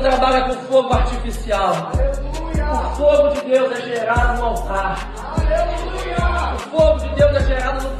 trabalha com fogo artificial. O fogo de Deus é gerado no altar. O fogo de Deus é gerado no